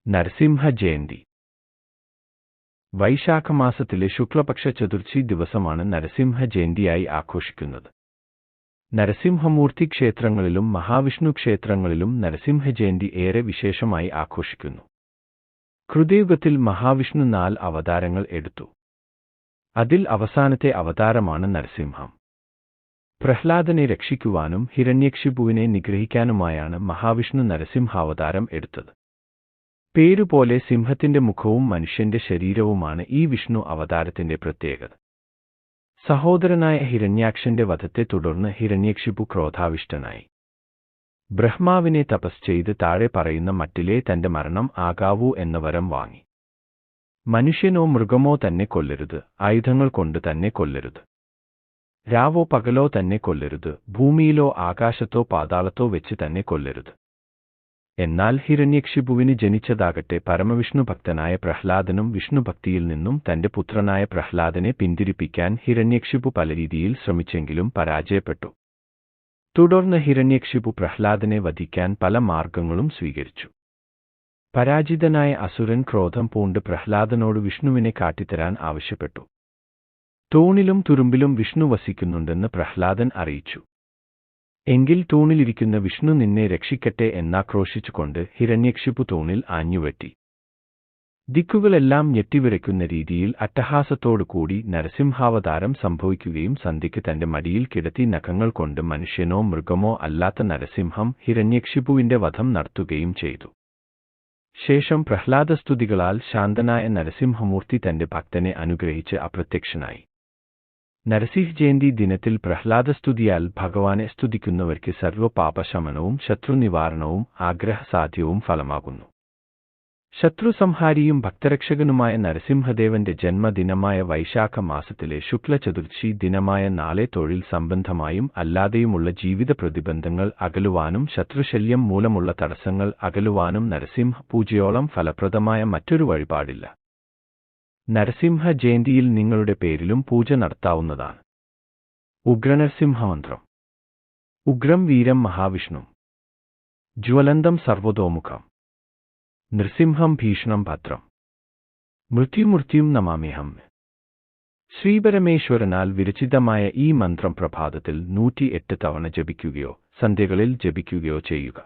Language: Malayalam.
നരസിംഹ ജയന്തി. വൈശാഖമാസത്തിലെ ശുക്ലപക്ഷ ചതുർത്ഥി ദിവസമാണ് നരസിംഹ ജയന്തിയായി ആഘോഷിക്കുന്നത്. നരസിംഹമൂർത്തി ക്ഷേത്രങ്ങളിലും മഹാവിഷ്ണു ക്ഷേത്രങ്ങളിലും നരസിംഹ ജയന്തി ഏറെ വിശേഷമായി ആഘോഷിക്കുന്നു. കൃതയുഗത്തിൽ മഹാവിഷ്ണു 4 അവതാരങ്ങൾ എടുത്തു. അതിൽ അവസാനത്തെ അവതാരമാണ് നരസിംഹം. പ്രഹ്ലാദനെ രക്ഷിക്കുവാനും ഹിരണ്യക്ഷിപുവിനെ നിഗ്രഹിക്കാനുമായാണ് മഹാവിഷ്ണു നരസിംഹാവതാരം എടുത്തത്. പേരുപോലെ സിംഹത്തിന്റെ മുഖവും മനുഷ്യന്റെ ശരീരവുമാണ് ഈ വിഷ്ണു അവതാരത്തിന്റെ പ്രത്യേകത. സഹോദരനായ ഹിരണ്യാക്ഷന്റെ വധത്തെ തുടർന്ന് ഹിരണ്യക്ഷിപു ക്രോധാവിഷ്ടനായി. ബ്രഹ്മാവിനെ തപസ് ചെയ്ത് താഴെ പറയുന്ന മട്ടിലേ തന്റെ മരണം ആകാവൂ എന്ന വരം വാങ്ങി. മനുഷ്യനോ മൃഗമോ തന്നെ കൊല്ലരുത്, ആയുധങ്ങൾ കൊണ്ട് തന്നെ കൊല്ലരുത്, രാവോ പകലോ തന്നെ കൊല്ലരുത്, ഭൂമിയിലോ ആകാശത്തോ പാതാളത്തോ വെച്ച് തന്നെ കൊല്ലരുത്. എന്നാൽ ഹിരണ്യക്ഷിപുവിന് ജനിച്ചതാകട്ടെ പരമവിഷ്ണു ഭക്തനായ പ്രഹ്ലാദനും വിഷ്ണുഭക്തിയിൽ നിന്നും തന്റെ പുത്രനായ പ്രഹ്ലാദനെ പിന്തിരിപ്പിക്കാൻ ഹിരണ്യക്ഷിപു പല രീതിയിൽ ശ്രമിച്ചെങ്കിലും പരാജയപ്പെട്ടു. തുടർന്ന് ഹിരണ്യക്ഷിപു പ്രഹ്ലാദനെ വധിക്കാൻ പല മാർഗങ്ങളും സ്വീകരിച്ചു. പരാജിതനായ അസുരൻ ക്രോധം പൂണ്ട് പ്രഹ്ലാദനോട് വിഷ്ണുവിനെ കാട്ടിത്തരാൻ ആവശ്യപ്പെട്ടു. തൂണിലും തുരുമ്പിലും വിഷ്ണു വസിക്കുന്നുണ്ടെന്ന് പ്രഹ്ലാദൻ അറിയിച്ചു. എങ്കിൽ തൂണിലിരിക്കുന്ന വിഷ്ണു നിന്നെ രക്ഷിക്കട്ടെ എന്നാക്രോശിച്ചുകൊണ്ട് ഹിരണ്യക്ഷിപു തൂണിൽ ആഞ്ഞുവെട്ടി. ദിക്കുകളെല്ലാം ഞെട്ടിവിറയ്ക്കുന്ന രീതിയിൽ അട്ടഹാസത്തോടുകൂടി നരസിംഹാവതാരം സംഭവിക്കുകയും സന്ധ്യയ്ക്ക് തന്റെ മടിയിൽ കിടത്തി നഖങ്ങൾ കൊണ്ട് മനുഷ്യനോ മൃഗമോ അല്ലാത്ത നരസിംഹം ഹിരണ്യക്ഷിപുവിന്റെ വധം നടത്തുകയും ചെയ്തു. ശേഷം പ്രഹ്ലാദസ്തുതികളാൽ ശാന്തനായ നരസിംഹമൂർത്തി തന്റെ ഭക്തനെ അനുഗ്രഹിച്ച് അപ്രത്യക്ഷനായി. നരസിംഹ ജയന്തി ദിനത്തിൽ പ്രഹ്ലാദസ്തുതിയാൽ ഭഗവാനെ സ്തുതിക്കുന്നവർക്ക് സർവ്വപാപശമനവും ശത്രുനിവാരണവും ആഗ്രഹസാധ്യവും ഫലമാകുന്നു. ശത്രുസംഹാരിയും ഭക്തരക്ഷകനുമായ നരസിംഹദേവന്റെ ജന്മദിനമായ വൈശാഖ മാസത്തിലെ ശുക്ലചതുർത്ഥി ദിനമായ നാളെ തൊഴിൽ സംബന്ധമായും അല്ലാതെയുമുള്ള ജീവിത പ്രതിബന്ധങ്ങൾ അകലുവാനും ശത്രുശല്യം മൂലമുള്ള തടസ്സങ്ങൾ അകലുവാനും നരസിംഹ പൂജയോളം ഫലപ്രദമായ മറ്റൊരു വഴിപാടില്ല. നരസിംഹ ജയന്തിയിൽ നിങ്ങളുടെ പേരിലും പൂജ നടത്താവുന്നതാണ്. ഉഗ്രനരസിംഹമന്ത്രം. ഉഗ്രം വീരം മഹാവിഷ്ണു, ജ്വലന്തം സർവതോമുഖം, നൃസിംഹം ഭീഷണം ഭദ്രം, മൃത്യുമൂർത്തിയും നമാമ്യഹം. ശ്രീപരമേശ്വരനാൽ വിരചിതമായ ഈ മന്ത്രം പ്രഭാതത്തിൽ 108 തവണ ജപിക്കുകയോ സന്ധ്യകളിൽ ജപിക്കുകയോ ചെയ്യുക.